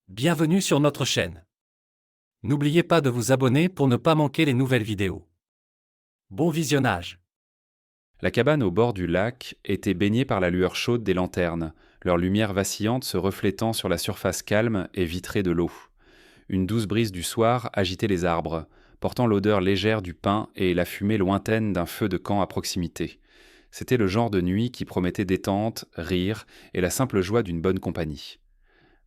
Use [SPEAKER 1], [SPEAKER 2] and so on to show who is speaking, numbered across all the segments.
[SPEAKER 1] Bienvenue sur notre chaîne. N'oubliez pas de vous abonner pour ne pas manquer les nouvelles vidéos. Bon visionnage.
[SPEAKER 2] La cabane au bord du lac était baignée par la lueur chaude des lanternes, leur lumière vacillante se reflétant sur la surface calme et vitrée de l'eau. Une douce brise du soir agitait les arbres, portant l'odeur légère du pin et la fumée lointaine d'un feu de camp à proximité. C'était le genre de nuit qui promettait détente, rire et la simple joie d'une bonne compagnie.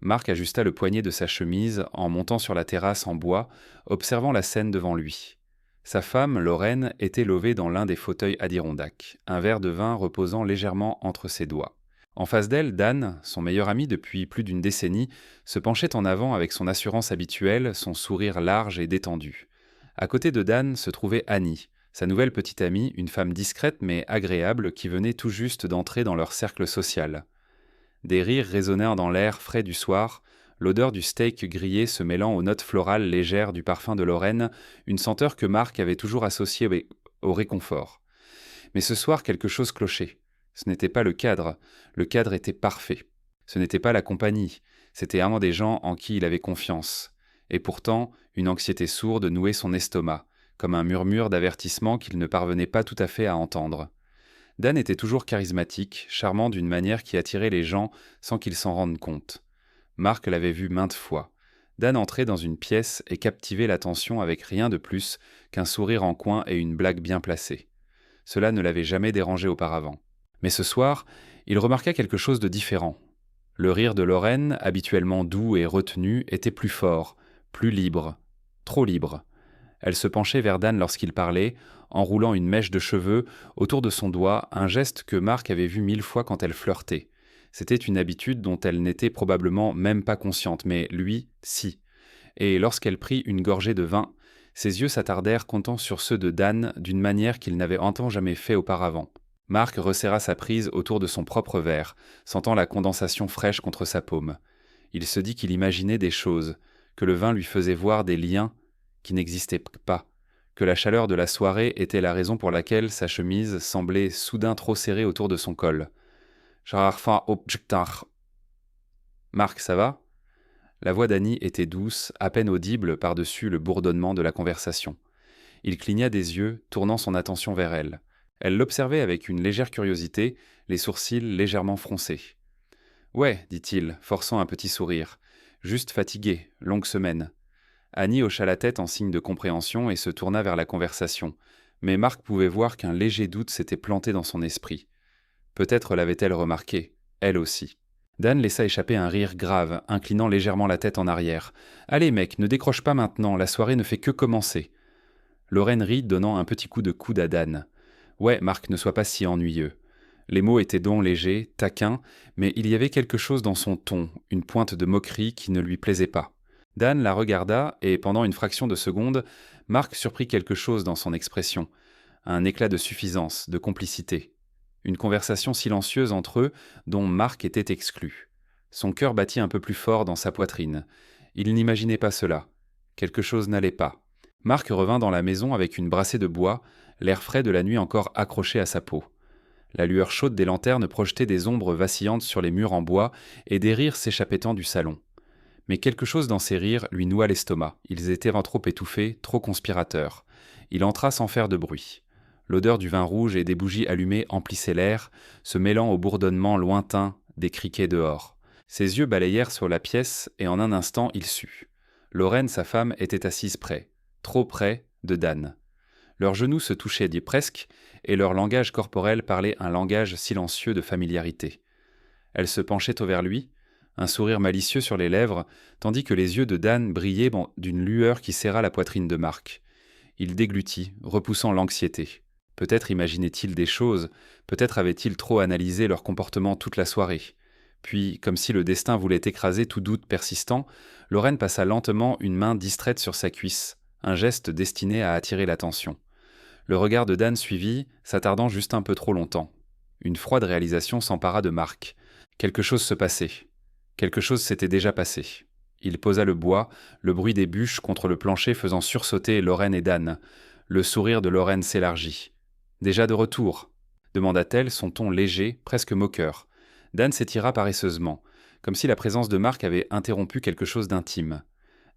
[SPEAKER 2] Marc ajusta le poignet de sa chemise en montant sur la terrasse en bois, observant la scène devant lui. Sa femme, Lorraine, était levée dans l'un des fauteuils Adirondack, un verre de vin reposant légèrement entre ses doigts. En face d'elle, Dan, son meilleur ami depuis plus d'une décennie, se penchait en avant avec son assurance habituelle, son sourire large et détendu. À côté de Dan se trouvait Annie, sa nouvelle petite amie, une femme discrète mais agréable qui venait tout juste d'entrer dans leur cercle social. Des rires résonnèrent dans l'air frais du soir, l'odeur du steak grillé se mêlant aux notes florales légères du parfum de Lorraine, une senteur que Marc avait toujours associée au réconfort. Mais ce soir, quelque chose clochait. Ce n'était pas le cadre était parfait. Ce n'était pas la compagnie, c'était un des gens en qui il avait confiance. Et pourtant, une anxiété sourde nouait son estomac, comme un murmure d'avertissement qu'il ne parvenait pas tout à fait à entendre. Dan était toujours charismatique, charmant d'une manière qui attirait les gens sans qu'ils s'en rendent compte. Marc l'avait vu maintes fois. Dan entrait dans une pièce et captivait l'attention avec rien de plus qu'un sourire en coin et une blague bien placée. Cela ne l'avait jamais dérangé auparavant. Mais ce soir, il remarqua quelque chose de différent. Le rire de Lorraine, habituellement doux et retenu, était plus fort, plus libre, trop libre. Elle se penchait vers Dan lorsqu'il parlait, enroulant une mèche de cheveux autour de son doigt, un geste que Marc avait vu 1000 fois quand elle flirtait. C'était une habitude dont elle n'était probablement même pas consciente, mais lui, si. Et lorsqu'elle prit une gorgée de vin, ses yeux s'attardèrent comptant sur ceux de Dan d'une manière qu'il n'avait jamais fait auparavant. Marc resserra sa prise autour de son propre verre, sentant la condensation fraîche contre sa paume. Il se dit qu'il imaginait des choses, que le vin lui faisait voir des liens qui n'existaient pas, que la chaleur de la soirée était la raison pour laquelle sa chemise semblait soudain trop serrée autour de son col. Marc, ça va? La voix d'Annie était douce, à peine audible par-dessus le bourdonnement de la conversation. Il cligna des yeux, tournant son attention vers elle. Elle l'observait avec une légère curiosité, les sourcils légèrement froncés. Ouais, dit-il, forçant un petit sourire. Juste fatigué, longue semaine. Annie hocha la tête en signe de compréhension et se tourna vers la conversation. Mais Marc pouvait voir qu'un léger doute s'était planté dans son esprit. Peut-être l'avait-elle remarqué, elle aussi. Dan laissa échapper un rire grave, inclinant légèrement la tête en arrière. « Allez mec, ne décroche pas maintenant, la soirée ne fait que commencer. » Lorraine rit, donnant un petit coup de coude à Dan. « Ouais, Marc, ne sois pas si ennuyeux. » Les mots étaient donc légers, taquins, mais il y avait quelque chose dans son ton, une pointe de moquerie qui ne lui plaisait pas. Dan la regarda, et pendant une fraction de seconde, Marc surprit quelque chose dans son expression. Un éclat de suffisance, de complicité. Une conversation silencieuse entre eux, dont Marc était exclu. Son cœur battit un peu plus fort dans sa poitrine. Il n'imaginait pas cela. Quelque chose n'allait pas. Marc revint dans la maison avec une brassée de bois, l'air frais de la nuit encore accroché à sa peau. La lueur chaude des lanternes projetait des ombres vacillantes sur les murs en bois et des rires s'échappant du salon. Mais quelque chose dans ces rires lui noua l'estomac. Ils étaient trop étouffés, trop conspirateurs. Il entra sans faire de bruit. L'odeur du vin rouge et des bougies allumées emplissait l'air, se mêlant au bourdonnement lointain des criquets dehors. Ses yeux balayèrent sur la pièce et en un instant il sut. Lorraine, sa femme, était assise près, trop près de Dan. Leurs genoux se touchaient presque, et leur langage corporel parlait un langage silencieux de familiarité. Elle se penchait vers lui, un sourire malicieux sur les lèvres, tandis que les yeux de Dan brillaient d'une lueur qui serra la poitrine de Marc. Il déglutit, repoussant l'anxiété. Peut-être imaginait-il des choses, peut-être avait-il trop analysé leur comportement toute la soirée. Puis, comme si le destin voulait écraser tout doute persistant, Lorraine passa lentement une main distraite sur sa cuisse, un geste destiné à attirer l'attention. Le regard de Dan suivit, s'attardant juste un peu trop longtemps. Une froide réalisation s'empara de Marc. Quelque chose se passait. Quelque chose s'était déjà passé. Il posa le bois, le bruit des bûches contre le plancher faisant sursauter Lorraine et Dan. Le sourire de Lorraine s'élargit. « Déjà de retour ?» demanda-t-elle, son ton léger, presque moqueur. Dan s'étira paresseusement. comme si la présence de Marc avait interrompu quelque chose d'intime.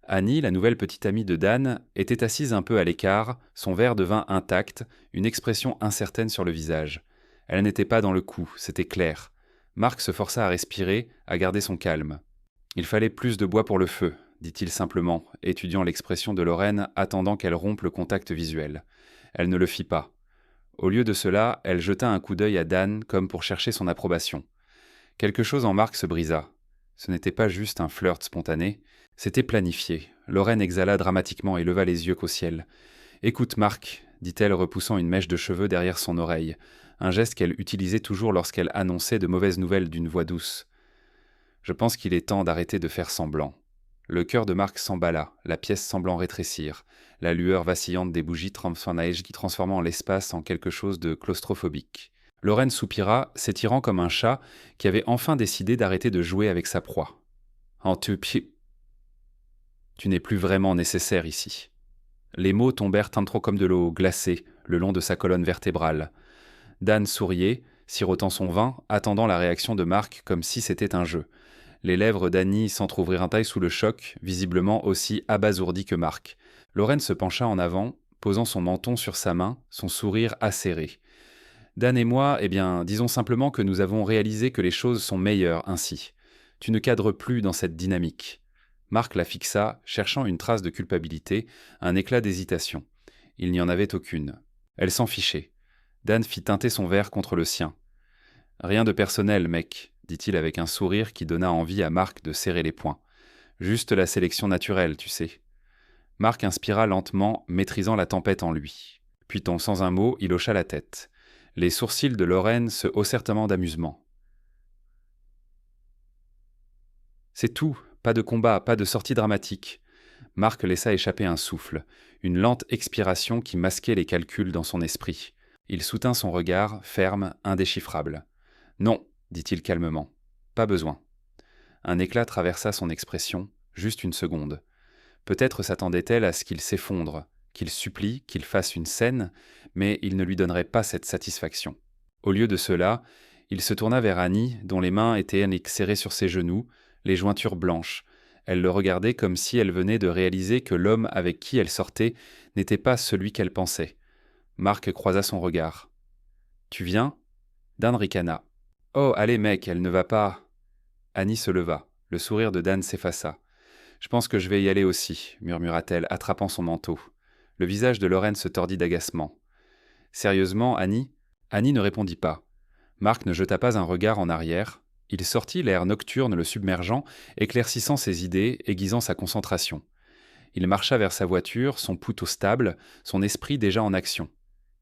[SPEAKER 2] Annie, la nouvelle petite amie de Dan, était assise un peu à l'écart, son verre de vin intact, une expression incertaine sur le visage. Elle n'était pas dans le coup, c'était clair. Marc se força à respirer, à garder son calme. « Il fallait plus de bois pour le feu », dit-il simplement, étudiant l'expression de Lorraine, attendant qu'elle rompe le contact visuel. Elle ne le fit pas. Au lieu de cela, elle jeta un coup d'œil à Dan comme pour chercher son approbation. Quelque chose en Marc se brisa. Ce n'était pas juste un flirt spontané, c'était planifié. Lorraine exhala dramatiquement et leva les yeux qu'au ciel. « Écoute, Marc, dit-elle repoussant une mèche de cheveux derrière son oreille, un geste qu'elle utilisait toujours lorsqu'elle annonçait de mauvaises nouvelles d'une voix douce. Je pense qu'il est temps d'arrêter de faire semblant. Le cœur de Marc s'emballa, la pièce semblant rétrécir, la lueur vacillante des bougies transformant l'espace en quelque chose de claustrophobique. Lorraine soupira, s'étirant comme un chat qui avait enfin décidé d'arrêter de jouer avec sa proie. « Tu n'es plus vraiment nécessaire ici. » Les mots tombèrent un trop comme de l'eau glacée le long de sa colonne vertébrale. Dan souriait, sirotant son vin, attendant la réaction de Marc comme si c'était un jeu. Les lèvres d'Annie s'entr'ouvrirent un taille sous le choc, visiblement aussi abasourdie que Marc. Lorraine se pencha en avant, posant son menton sur sa main, son sourire acéré. Dan et moi, disons simplement que nous avons réalisé que les choses sont meilleures ainsi. Tu ne cadres plus dans cette dynamique. Marc la fixa, cherchant une trace de culpabilité, un éclat d'hésitation. Il n'y en avait aucune. Elle s'en fichait. Dan fit teinter son verre contre le sien. « Rien de personnel, mec, » dit-il avec un sourire qui donna envie à Marc de serrer les poings. « Juste la sélection naturelle, tu sais. » Marc inspira lentement, maîtrisant la tempête en lui. Puis, sans un mot, il hocha la tête. Les sourcils de Lorraine se haussèrent d'amusement. « C'est tout, pas de combat, pas de sortie dramatique. » Marc laissa échapper un souffle, une lente expiration qui masquait les calculs dans son esprit. Il soutint son regard, ferme, indéchiffrable. « Non, dit-il calmement. Pas besoin. » Un éclat traversa son expression, juste une seconde. Peut-être s'attendait-elle à ce qu'il s'effondre, qu'il supplie, qu'il fasse une scène, mais il ne lui donnerait pas cette satisfaction. Au lieu de cela, il se tourna vers Annie, dont les mains étaient serrées sur ses genoux, les jointures blanches. Elle le regardait comme si elle venait de réaliser que l'homme avec qui elle sortait n'était pas celui qu'elle pensait. Marc croisa son regard. « Tu viens ?» Dan ricana. « Oh, allez mec, elle ne va pas. » Annie se leva. Le sourire de Dan s'effaça. « Je pense que je vais y aller aussi, » murmura-t-elle, attrapant son manteau. Le visage de Lorraine se tordit d'agacement. « Sérieusement, Annie ?» Annie ne répondit pas. Marc ne jeta pas un regard en arrière. Il sortit, l'air nocturne le submergeant, éclaircissant ses idées, aiguisant sa concentration. Il marcha vers sa voiture, son pouls au stable, son esprit déjà en action.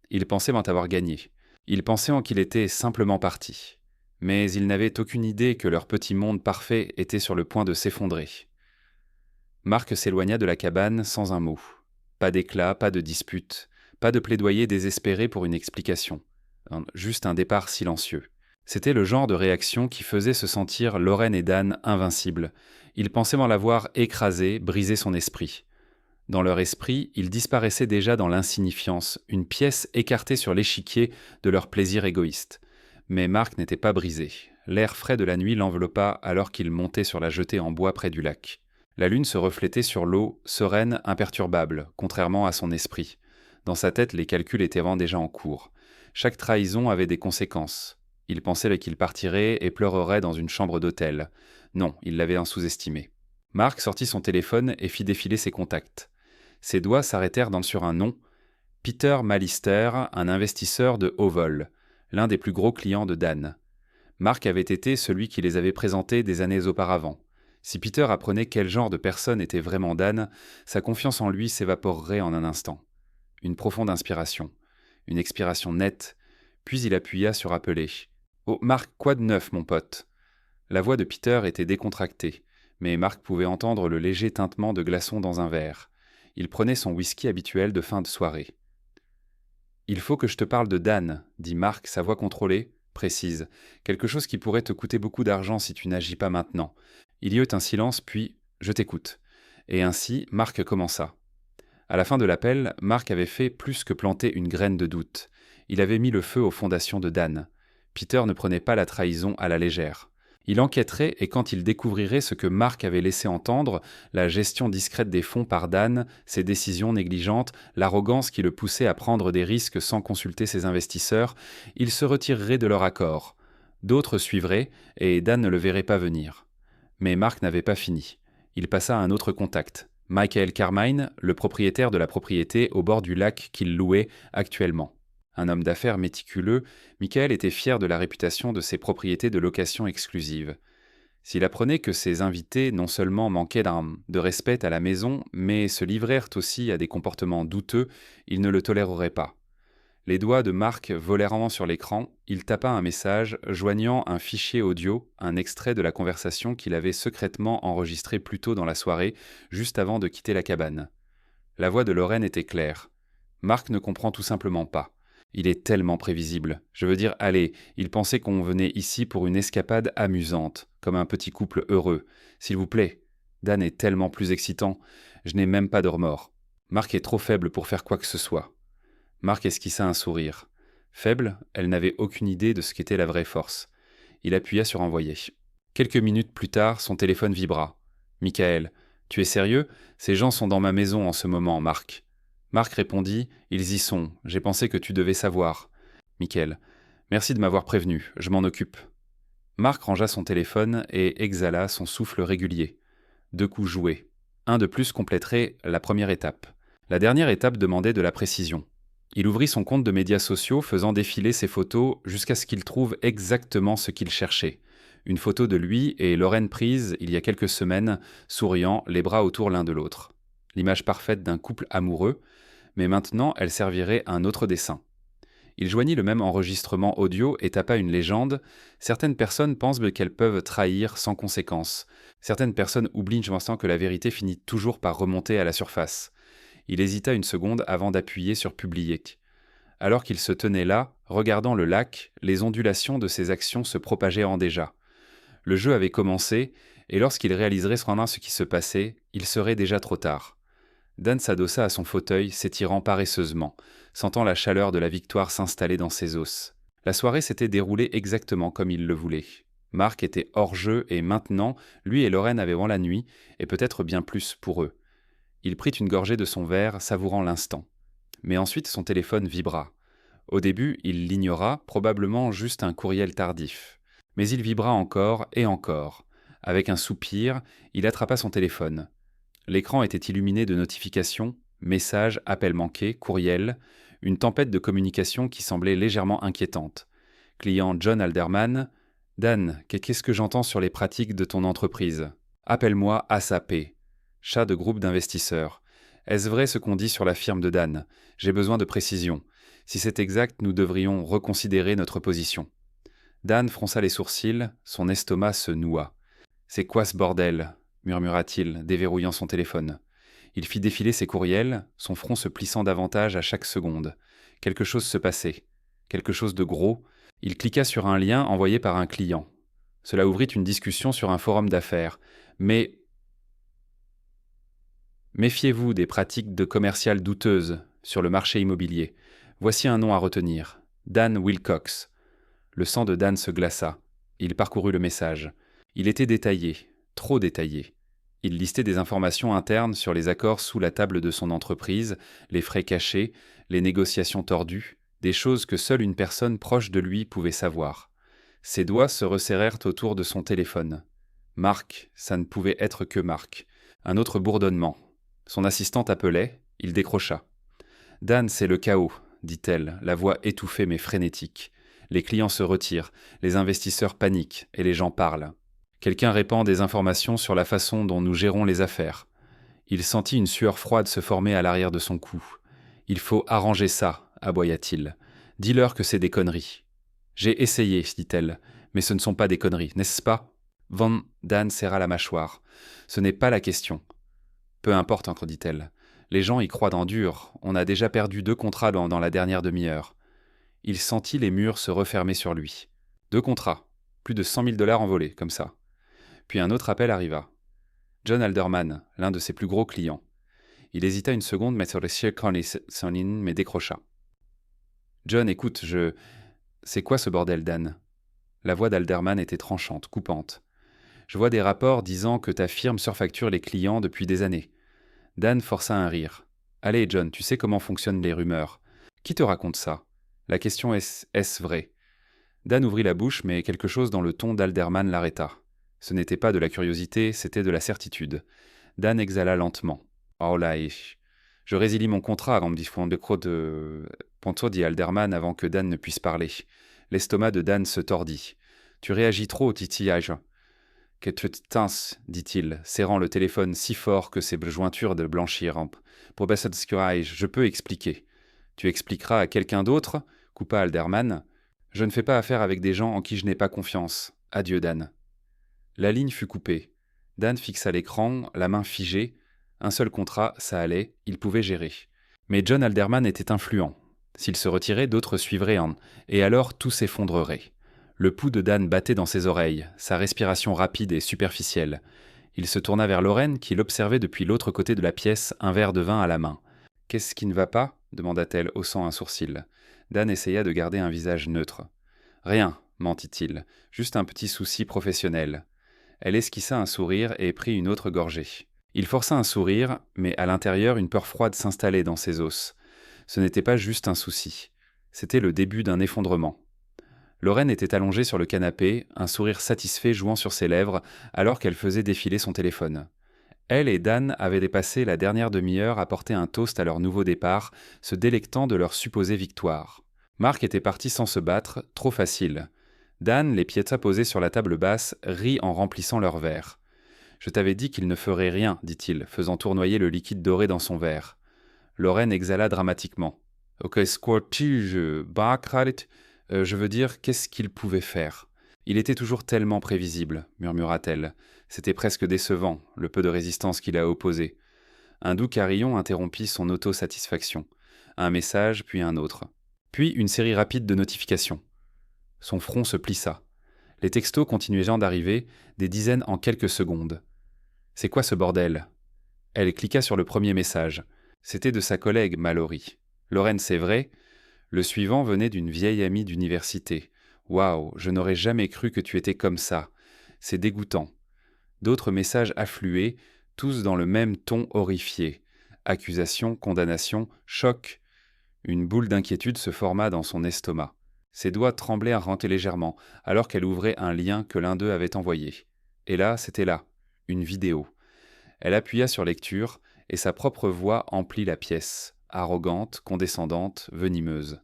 [SPEAKER 2] Il pensait m'en avoir gagné. Il pensait en qu'il était simplement parti. Mais il n'avait aucune idée que leur petit monde parfait était sur le point de s'effondrer. Marc s'éloigna de la cabane sans un mot. Pas d'éclat, pas de dispute, pas de plaidoyer désespéré pour une explication. Juste un départ silencieux. C'était le genre de réaction qui faisait se sentir Lorraine et Dan invincibles. Ils pensaient m'en l'avoir écrasé, brisé son esprit. Dans leur esprit, ils disparaissaient déjà dans l'insignifiance, une pièce écartée sur l'échiquier de leur plaisir égoïste. Mais Marc n'était pas brisé. L'air frais de la nuit l'enveloppa alors qu'il montait sur la jetée en bois près du lac. La lune se reflétait sur l'eau, sereine, imperturbable, contrairement à son esprit. Dans sa tête, les calculs étaient déjà en cours. Chaque trahison avait des conséquences. Il pensait qu'il partirait et pleurerait dans une chambre d'hôtel. Non, il l'avait sous-estimé. Marc sortit son téléphone et fit défiler ses contacts. Ses doigts s'arrêtèrent sur un nom. Peter Malister, un investisseur de haut vol, l'un des plus gros clients de Dan. Marc avait été celui qui les avait présentés des années auparavant. Si Peter apprenait quel genre de personne était vraiment Dan, sa confiance en lui s'évaporerait en un instant. Une profonde inspiration. Une expiration nette. Puis il appuya sur appeler. « Oh, Marc, quoi de neuf, mon pote ?» La voix de Peter était décontractée, mais Marc pouvait entendre le léger tintement de glaçons dans un verre. Il prenait son whisky habituel de fin de soirée. « Il faut que je te parle de Dan, » dit Marc, sa voix contrôlée, précise. « Quelque chose qui pourrait te coûter beaucoup d'argent si tu n'agis pas maintenant. » Il y eut un silence, puis « Je t'écoute. » Et ainsi, Marc commença. À la fin de l'appel, Marc avait fait plus que planter une graine de doute. Il avait mis le feu aux fondations de Dan. Peter ne prenait pas la trahison à la légère. Il enquêterait et quand il découvrirait ce que Mark avait laissé entendre, la gestion discrète des fonds par Dan, ses décisions négligentes, l'arrogance qui le poussait à prendre des risques sans consulter ses investisseurs, il se retirerait de leur accord. D'autres suivraient et Dan ne le verrait pas venir. Mais Mark n'avait pas fini. Il passa à un autre contact. Michael Carmine, le propriétaire de la propriété au bord du lac qu'il louait actuellement. Un homme d'affaires méticuleux, Michael était fier de la réputation de ses propriétés de location exclusive. S'il apprenait que ses invités non seulement manquaient de respect à la maison, mais se livrèrent aussi à des comportements douteux, il ne le tolérerait pas. Les doigts de Mark volèrent sur l'écran, il tapa un message joignant un fichier audio, un extrait de la conversation qu'il avait secrètement enregistrée plus tôt dans la soirée, juste avant de quitter la cabane. La voix de Lorraine était claire. Mark ne comprend tout simplement pas. Il est tellement prévisible. Je veux dire, allez, il pensait qu'on venait ici pour une escapade amusante, comme un petit couple heureux. S'il vous plaît, Dan est tellement plus excitant. Je n'ai même pas de remords. Mark est trop faible pour faire quoi que ce soit. Mark esquissa un sourire. Faible, elle n'avait aucune idée de ce qu'était la vraie force. Il appuya sur envoyer. Quelques minutes plus tard, son téléphone vibra. Michael, tu es sérieux? Ces gens sont dans ma maison en ce moment, Mark. Mark répondit, ils y sont, j'ai pensé que tu devais savoir. Michael, merci de m'avoir prévenu, je m'en occupe. Mark rangea son téléphone et exhala son souffle régulier. 2 coups joués. Un de plus compléterait la première étape. La dernière étape demandait de la précision. Il ouvrit son compte de médias sociaux, faisant défiler ses photos jusqu'à ce qu'il trouve exactement ce qu'il cherchait. Une photo de lui et Lorraine prise, il y a quelques semaines, souriant, les bras autour l'un de l'autre. L'image parfaite d'un couple amoureux, mais maintenant elle servirait à un autre dessein. Il joignit le même enregistrement audio et tapa une légende. Certaines personnes pensent qu'elles peuvent trahir sans conséquence. Certaines personnes oublient pensant que la vérité finit toujours par remonter à la surface. Il hésita une seconde avant d'appuyer sur publier. Alors qu'il se tenait là, regardant le lac, les ondulations de ses actions se propagèrent déjà. Le jeu avait commencé, et lorsqu'il réaliserait cependant ce qui se passait, il serait déjà trop tard. Dan s'adossa à son fauteuil, s'étirant paresseusement, sentant la chaleur de la victoire s'installer dans ses os. La soirée s'était déroulée exactement comme il le voulait. Mark était hors jeu et maintenant, lui et Lorraine avaient la nuit, et peut-être bien plus pour eux. Il prit une gorgée de son verre, savourant l'instant. Mais ensuite son téléphone vibra. Au début, il l'ignora, probablement juste un courriel tardif. Mais il vibra encore et encore. Avec un soupir, il attrapa son téléphone. L'écran était illuminé de notifications, messages, appels manqués, courriels, une tempête de communication qui semblait légèrement inquiétante. Client John Alderman, « Dan, qu'est-ce que j'entends sur les pratiques de ton entreprise? Appelle-moi ASAP. Chat de groupe d'investisseurs. Est-ce vrai ce qu'on dit sur la firme de Dan? J'ai besoin de précision. Si c'est exact, nous devrions reconsidérer notre position. » Dan fronça les sourcils, son estomac se noua. « C'est quoi ce bordel ?» murmura-t-il, déverrouillant son téléphone. Il fit défiler ses courriels, son front se plissant davantage à chaque seconde. Quelque chose se passait. Quelque chose de gros. Il cliqua sur un lien envoyé par un client. Cela ouvrit une discussion sur un forum d'affaires. Mais méfiez-vous des pratiques de commerciales douteuses sur le marché immobilier. Voici un nom à retenir. Dan Wilcox. Le sang de Dan se glaça. Il parcourut le message. Il était détaillé, trop détaillé. Il listait des informations internes sur les accords sous la table de son entreprise, les frais cachés, les négociations tordues, des choses que seule une personne proche de lui pouvait savoir. Ses doigts se resserrèrent autour de son téléphone. Mark, ça ne pouvait être que Mark. Un autre bourdonnement. Son assistante appelait, il décrocha. « Dan, c'est le chaos, dit-elle, la voix étouffée mais frénétique. Les clients se retirent, les investisseurs paniquent et les gens parlent. Quelqu'un répand des informations sur la façon dont nous gérons les affaires. » Il sentit une sueur froide se former à l'arrière de son cou. « Il faut arranger ça, aboya-t-il. Dis-leur que c'est des conneries. »« J'ai essayé, dit-elle, mais ce ne sont pas des conneries, n'est-ce pas ?» Van Dan serra la mâchoire. « Ce n'est pas la question. »« Peu importe, dit-elle. Les gens y croient dans dur. On a déjà perdu 2 contrats dans la dernière demi-heure. » Il sentit les murs se refermer sur lui. 2 contrats. Plus de 100 000 $ envolés, comme ça. Puis un autre appel arriva. John Alderman, l'un de ses plus gros clients. Il hésita une seconde, mais décrocha. « John, écoute, C'est quoi ce bordel, Dan ? La voix d'Alderman était tranchante, coupante. « Je vois des rapports disant que ta firme surfacture les clients depuis des années. » Dan força un rire. « Allez, John, tu sais comment fonctionnent les rumeurs. Qui te raconte ça? La question est-ce vrai ?» Dan ouvrit la bouche, mais quelque chose dans le ton d'Alderman l'arrêta. Ce n'était pas de la curiosité, c'était de la certitude. Dan exhala lentement. « Oh là, je résilie mon contrat, dit Alderman avant que Dan ne puisse parler. L'estomac de Dan se tordit. « Tu réagis trop au titillage. »« Que tu tinces, dit-il, serrant le téléphone si fort que ses jointures de blanchirent. « Je peux expliquer. »« Tu expliqueras à quelqu'un d'autre » coupa Alderman. « Je ne fais pas affaire avec des gens en qui je n'ai pas confiance. Adieu, Dan. » La ligne fut coupée. Dan fixa l'écran, la main figée. Un seul contrat, ça allait, il pouvait gérer. Mais John Alderman était influent. S'il se retirait, d'autres suivraient, et alors tout s'effondrerait. Le pouls de Dan battait dans ses oreilles, sa respiration rapide et superficielle. Il se tourna vers Lorraine, qui l'observait depuis l'autre côté de la pièce, un verre de vin à la main. « Qu'est-ce qui ne va pas ?» demanda-t-elle, haussant un sourcil. Dan essaya de garder un visage neutre. « Rien, mentit-il, juste un petit souci professionnel. » Elle esquissa un sourire et prit une autre gorgée. Il força un sourire, mais à l'intérieur, une peur froide s'installait dans ses os. Ce n'était pas juste un souci. C'était le début d'un effondrement. Lorraine était allongée sur le canapé, un sourire satisfait jouant sur ses lèvres, alors qu'elle faisait défiler son téléphone. Elle et Dan avaient dépassé la dernière demi-heure à porter un toast à leur nouveau départ, se délectant de leur supposée victoire. Marc était parti sans se battre, trop facile. Dan, les pieds posés sur la table basse, rit en remplissant leur verre. « Je t'avais dit qu'il ne ferait rien, dit-il, faisant tournoyer le liquide doré dans son verre. Lorraine exhala dramatiquement. « Ok, squarty, je veux dire, qu'est-ce qu'il pouvait faire ?» Il était toujours tellement prévisible, murmura-t-elle. C'était presque décevant, le peu de résistance qu'il a opposé. Un doux carillon interrompit son autosatisfaction. Un message, puis un autre. Puis une série rapide de notifications. Son front se plissa. Les textos continuaient d'arriver, des dizaines en quelques secondes. « C'est quoi ce bordel ?» Elle cliqua sur le premier message. C'était de sa collègue, Mallory. « Lorraine, c'est vrai ?» Le suivant venait d'une vieille amie d'université. « Waouh, je n'aurais jamais cru que tu étais comme ça. C'est dégoûtant. » D'autres messages affluaient, tous dans le même ton horrifié. Accusation, condamnation, choc. Une boule d'inquiétude se forma dans son estomac. Ses doigts tremblaient à renter légèrement, alors qu'elle ouvrait un lien que l'un d'eux avait envoyé. Et là, c'était là, une vidéo. Elle appuya sur lecture, et sa propre voix emplit la pièce, arrogante, condescendante, venimeuse.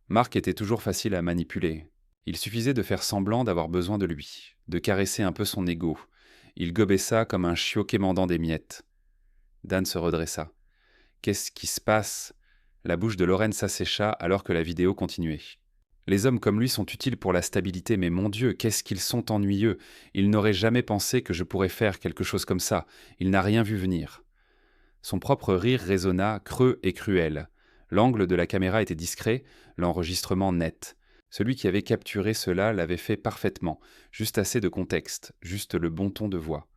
[SPEAKER 2] Marc était toujours facile à manipuler. Il suffisait de faire semblant d'avoir besoin de lui, de caresser un peu son ego. Il gobait ça comme un chiot quémandant des miettes. Dan se redressa. « Qu'est-ce qui se passe ?» La bouche de Lorraine s'assécha alors que la vidéo continuait. Les hommes comme lui sont utiles pour la stabilité, mais mon Dieu, qu'est-ce qu'ils sont ennuyeux. Il n'aurait jamais pensé que je pourrais faire quelque chose comme ça. Il n'a rien vu venir. Son propre rire résonna, creux et cruel. L'angle de la caméra était discret, l'enregistrement net. Celui qui avait capturé cela l'avait fait parfaitement, juste assez de contexte, juste le bon ton de voix.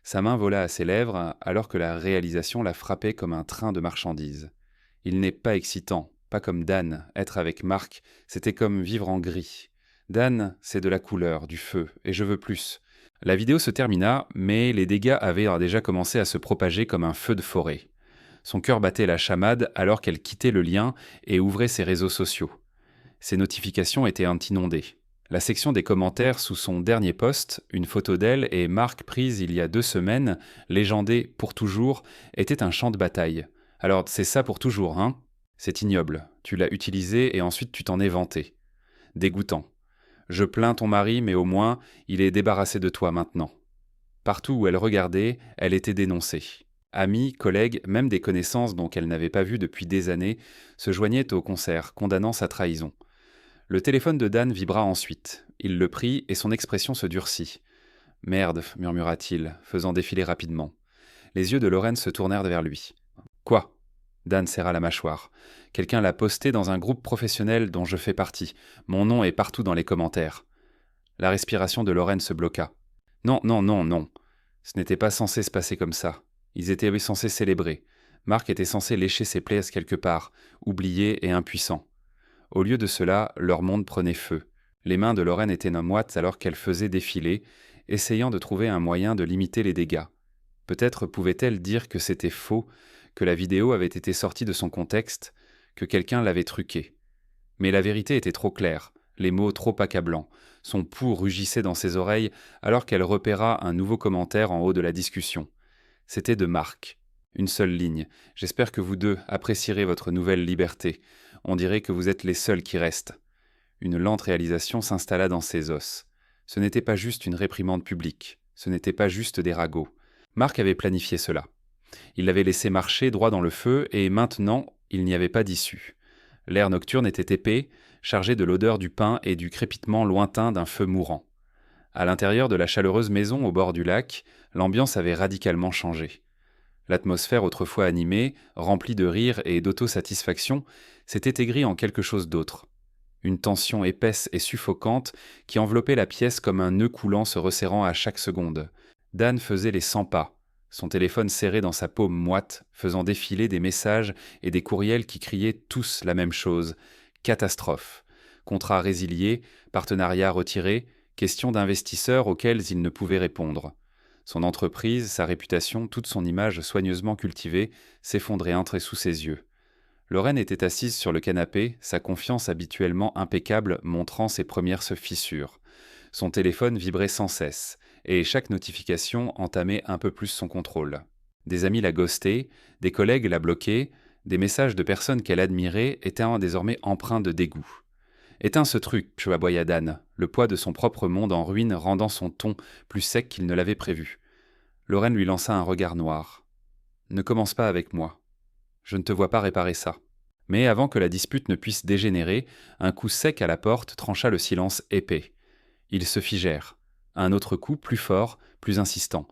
[SPEAKER 2] Sa main vola à ses lèvres, alors que la réalisation la frappait comme un train de marchandises. Il n'est pas excitant. Pas comme Dan, être avec Marc, c'était comme vivre en gris. Dan, c'est de la couleur, du feu, et je veux plus. La vidéo se termina, mais les dégâts avaient déjà commencé à se propager comme un feu de forêt. Son cœur battait la chamade alors qu'elle quittait le lien et ouvrait ses réseaux sociaux. Ses notifications étaient inondées. La section des commentaires sous son dernier post, une photo d'elle et Marc prise il y a 2 semaines, légendée pour toujours, était un champ de bataille. Alors c'est ça pour toujours, hein ? C'est ignoble, tu l'as utilisé et ensuite tu t'en es vanté. Dégoûtant. Je plains ton mari, mais au moins, il est débarrassé de toi maintenant. Partout où elle regardait, elle était dénoncée. Amis, collègues, même des connaissances dont elle n'avait pas vu depuis des années, se joignaient au concert, condamnant sa trahison. Le téléphone de Dan vibra ensuite. Il le prit et son expression se durcit. « Merde », murmura-t-il, faisant défiler rapidement. Les yeux de Lorraine se tournèrent vers lui. « Quoi ?» Dan serra la mâchoire. « Quelqu'un l'a posté dans un groupe professionnel dont je fais partie. Mon nom est partout dans les commentaires. » La respiration de Lorraine se bloqua. « Non, non, non, non. Ce n'était pas censé se passer comme ça. Ils étaient censés célébrer. Marc était censé lécher ses plaies quelque part, oublié et impuissant. Au lieu de cela, leur monde prenait feu. Les mains de Lorraine étaient moites alors qu'elle faisait défiler, essayant de trouver un moyen de limiter les dégâts. Peut-être pouvait-elle dire que c'était faux, que la vidéo avait été sortie de son contexte, que quelqu'un l'avait truquée. Mais la vérité était trop claire, les mots trop accablants. Son pouls rugissait dans ses oreilles alors qu'elle repéra un nouveau commentaire en haut de la discussion. C'était de Marc. Une seule ligne. « J'espère que vous deux apprécierez votre nouvelle liberté. On dirait que vous êtes les seuls qui restent. » Une lente réalisation s'installa dans ses os. Ce n'était pas juste une réprimande publique. Ce n'était pas juste des ragots. Marc avait planifié cela. Il l'avait laissé marcher droit dans le feu et maintenant, il n'y avait pas d'issue. L'air nocturne était épais, chargé de l'odeur du pain et du crépitement lointain d'un feu mourant. À l'intérieur de la chaleureuse maison au bord du lac, l'ambiance avait radicalement changé. L'atmosphère autrefois animée, remplie de rire et d'autosatisfaction, s'était aigrie en quelque chose d'autre. Une tension épaisse et suffocante qui enveloppait la pièce comme un nœud coulant se resserrant à chaque seconde. Dan faisait les 100 pas, son téléphone serré dans sa paume moite, faisant défiler des messages et des courriels qui criaient tous la même chose. Catastrophe. Contrat résilié, partenariat retiré, questions d'investisseurs auxquelles il ne pouvait répondre. Son entreprise, sa réputation, toute son image soigneusement cultivée, s'effondraient sous ses yeux. Lorraine était assise sur le canapé, sa confiance habituellement impeccable montrant ses premières fissures. Son téléphone vibrait sans cesse, et chaque notification entamait un peu plus son contrôle. Des amis la ghostaient, des collègues la bloquaient, des messages de personnes qu'elle admirait étaient désormais empreints de dégoût. « Éteins ce truc », aboya Dan, le poids de son propre monde en ruine rendant son ton plus sec qu'il ne l'avait prévu. Lorraine lui lança un regard noir. « Ne commence pas avec moi. Je ne te vois pas réparer ça. » Mais avant que la dispute ne puisse dégénérer, un coup sec à la porte trancha le silence épais. Ils se figèrent. Un autre coup, plus fort, plus insistant.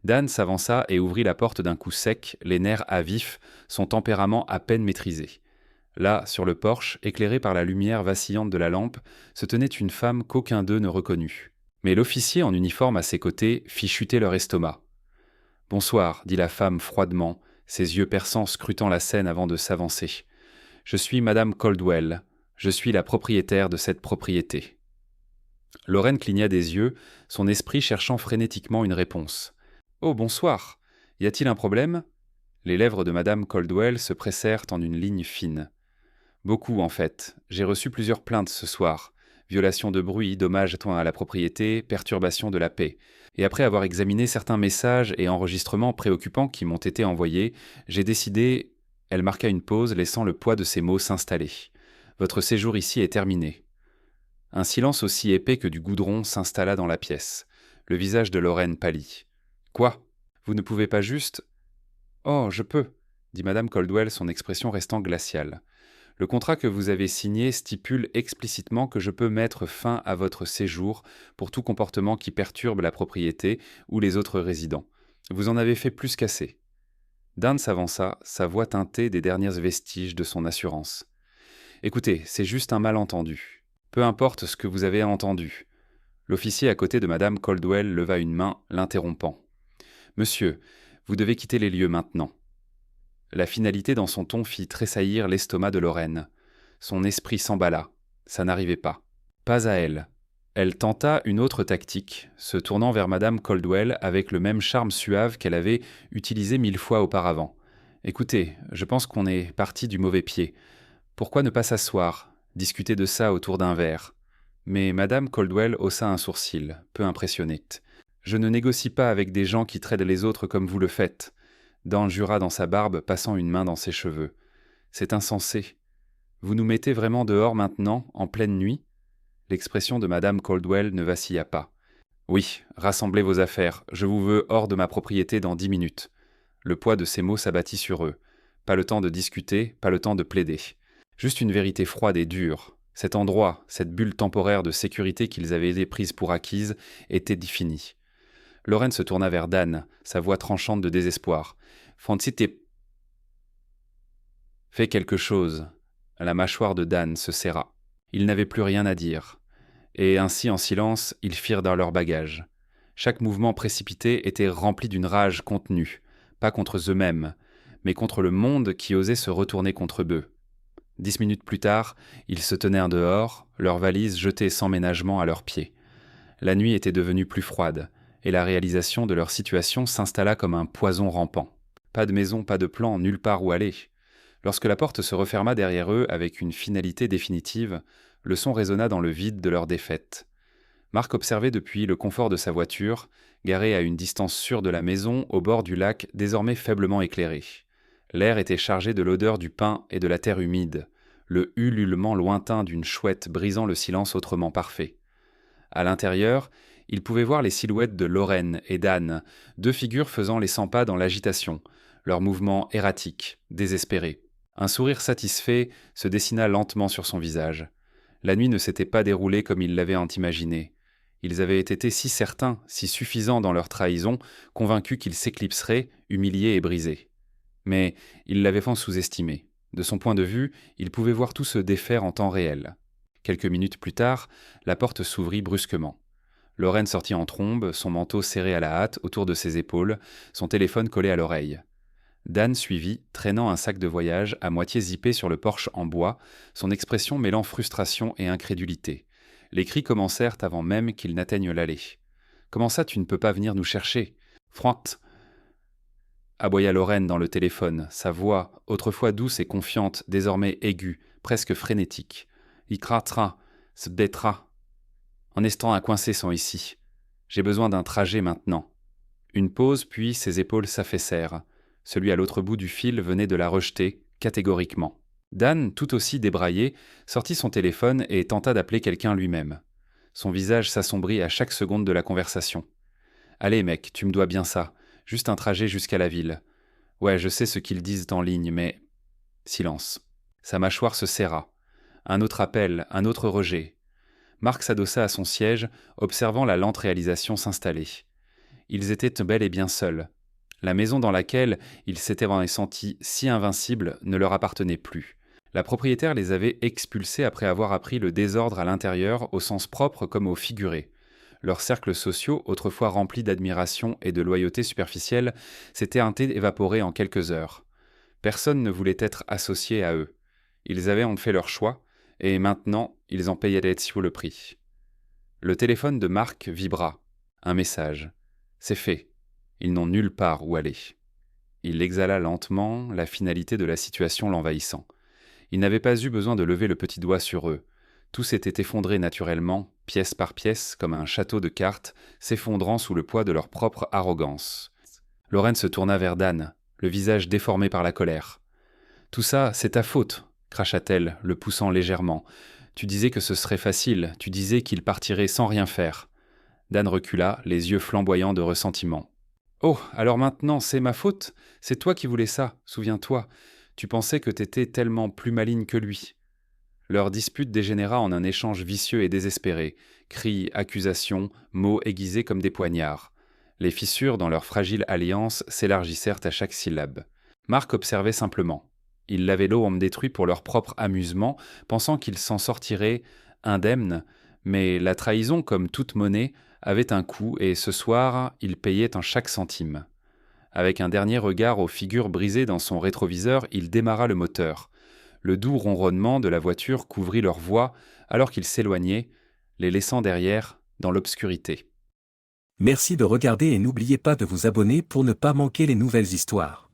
[SPEAKER 2] Dan s'avança et ouvrit la porte d'un coup sec, les nerfs à vif, son tempérament à peine maîtrisé. Là, sur le porche, éclairé par la lumière vacillante de la lampe, se tenait une femme qu'aucun d'eux ne reconnut. Mais l'officier en uniforme à ses côtés fit chuter leur estomac. « Bonsoir, dit la femme froidement, ses yeux perçants scrutant la scène avant de s'avancer. « Je suis Madame Caldwell. Je suis la propriétaire de cette propriété. » Lorraine cligna des yeux, son esprit cherchant frénétiquement une réponse. « Oh, bonsoir. Y a-t-il un problème ?» Les lèvres de Madame Caldwell se pressèrent en une ligne fine. « Beaucoup, en fait. J'ai reçu plusieurs plaintes ce soir. Violation de bruit, dommages à la propriété, perturbation de la paix. Et après avoir examiné certains messages et enregistrements préoccupants qui m'ont été envoyés, j'ai décidé... » Elle marqua une pause, laissant le poids de ses mots s'installer. « Votre séjour ici est terminé. » Un silence aussi épais que du goudron s'installa dans la pièce. Le visage de Lorraine pâlit. « Quoi ? Vous ne pouvez pas juste... »« Oh, je peux, » dit Madame Caldwell, son expression restant glaciale. « Le contrat que vous avez signé stipule explicitement que je peux mettre fin à votre séjour pour tout comportement qui perturbe la propriété ou les autres résidents. Vous en avez fait plus qu'assez. » Dan s'avança, sa voix teintée des derniers vestiges de son assurance. « Écoutez, c'est juste un malentendu. Peu importe ce que vous avez entendu. » L'officier à côté de Madame Caldwell leva une main, l'interrompant. « Monsieur, vous devez quitter les lieux maintenant. » La finalité dans son ton fit tressaillir l'estomac de Lorraine. Son esprit s'emballa. Ça n'arrivait pas. Pas à elle. Elle tenta une autre tactique, se tournant vers Madame Caldwell avec le même charme suave qu'elle avait utilisé 1000 fois auparavant. « Écoutez, je pense qu'on est parti du mauvais pied. Pourquoi ne pas s'asseoir, discuter de ça autour d'un verre ?» Mais Madame Caldwell haussa un sourcil, peu impressionnée. « Je ne négocie pas avec des gens qui traitent les autres comme vous le faites. » Dan jura dans sa barbe, passant une main dans ses cheveux. « C'est insensé. Vous nous mettez vraiment dehors maintenant, en pleine nuit ?» L'expression de Madame Caldwell ne vacilla pas. « Oui, rassemblez vos affaires. Je vous veux hors de ma propriété dans 10 minutes. » Le poids de ces mots s'abattit sur eux. Pas le temps de discuter, pas le temps de plaider. Juste une vérité froide et dure. Cet endroit, cette bulle temporaire de sécurité qu'ils avaient prise pour acquise, était finie. Lorraine se tourna vers Dan, sa voix tranchante de désespoir. « Francis, fais quelque chose. » La mâchoire de Dan se serra. Il n'avait plus rien à dire. Et ainsi, en silence, ils firent dans leur bagage. Chaque mouvement précipité était rempli d'une rage contenue, pas contre eux-mêmes, mais contre le monde qui osait se retourner contre eux. 10 minutes plus tard, ils se tenaient dehors, leurs valises jetées sans ménagement à leurs pieds. La nuit était devenue plus froide, et la réalisation de leur situation s'installa comme un poison rampant. Pas de maison, pas de plan, nulle part où aller. Lorsque la porte se referma derrière eux avec une finalité définitive, le son résonna dans le vide de leur défaite. Marc observait depuis le confort de sa voiture, garée à une distance sûre de la maison, au bord du lac désormais faiblement éclairé. L'air était chargé de l'odeur du pin et de la terre humide, le ululement lointain d'une chouette brisant le silence autrement parfait. À l'intérieur, il pouvait voir les silhouettes de Lorraine et d'Anne, deux figures faisant les 100 pas dans l'agitation, leurs mouvements erratiques, désespérés. Un sourire satisfait se dessina lentement sur son visage. La nuit ne s'était pas déroulée comme ils l'avaient imaginé. Ils avaient été si certains, si suffisants dans leur trahison, convaincus qu'ils s'éclipseraient, humiliés et brisés. Mais ils l'avaient fort sous-estimé. De son point de vue, il pouvait voir tout se défaire en temps réel. Quelques minutes plus tard, la porte s'ouvrit brusquement. Lorraine sortit en trombe, son manteau serré à la hâte autour de ses épaules, son téléphone collé à l'oreille. Dan suivit, traînant un sac de voyage à moitié zippé sur le porche en bois, son expression mêlant frustration et incrédulité. Les cris commencèrent avant même qu'ils n'atteignent l'allée. « Comment ça, tu ne peux pas venir nous chercher ?»« Frointe !» aboya Lorraine dans le téléphone, sa voix, autrefois douce et confiante, désormais aiguë, presque frénétique. « Il cratera, se bêtera. En estant à coincer sont ici. J'ai besoin d'un trajet maintenant. » Une pause, puis ses épaules s'affaissèrent. Celui à l'autre bout du fil venait de la rejeter, catégoriquement. Dan, tout aussi débraillé, sortit son téléphone et tenta d'appeler quelqu'un lui-même. Son visage s'assombrit à chaque seconde de la conversation. « Allez mec, tu me dois bien ça. Juste un trajet jusqu'à la ville. Ouais, je sais ce qu'ils disent en ligne, mais... » Silence. Sa mâchoire se serra. Un autre appel, un autre rejet. Marc s'adossa à son siège, observant la lente réalisation s'installer. Ils étaient bel et bien seuls. La maison dans laquelle ils s'étaient sentis si invincibles ne leur appartenait plus. La propriétaire les avait expulsés après avoir appris le désordre à l'intérieur, au sens propre comme au figuré. Leurs cercles sociaux, autrefois remplis d'admiration et de loyauté superficielle, s'étaient évaporés en quelques heures. Personne ne voulait être associé à eux. Ils avaient en fait leur choix, et maintenant, ils en payaient le prix. Le téléphone de Marc vibra. Un message. C'est fait. Ils n'ont nulle part où aller. Il exhala lentement, la finalité de la situation l'envahissant. Il n'avait pas eu besoin de lever le petit doigt sur eux. Tout s'était effondré naturellement, pièce par pièce, comme un château de cartes, s'effondrant sous le poids de leur propre arrogance. Lorraine se tourna vers Dan, le visage déformé par la colère. « Tout ça, c'est ta faute !» cracha-t-elle, le poussant légèrement. « Tu disais que ce serait facile, tu disais qu'il partirait sans rien faire. » Dan recula, les yeux flamboyants de ressentiment. « Oh, alors maintenant, c'est ma faute ? C'est toi qui voulais ça, souviens-toi. Tu pensais que t'étais tellement plus maligne que lui. » Leur dispute dégénéra en un échange vicieux et désespéré, cris, accusations, mots aiguisés comme des poignards. Les fissures dans leur fragile alliance s'élargissèrent à chaque syllabe. Marc observait simplement. Ils lavaient l'eau en détruit pour leur propre amusement, pensant qu'ils s'en sortiraient indemnes, mais la trahison, comme toute monnaie, avait un coût et ce soir, ils payaient en chaque centime. Avec un dernier regard aux figures brisées dans son rétroviseur, il démarra le moteur. Le doux ronronnement de la voiture couvrit leur voix alors qu'ils s'éloignaient, les laissant derrière dans l'obscurité.
[SPEAKER 3] Merci de regarder et n'oubliez pas de vous abonner pour ne pas manquer les nouvelles histoires.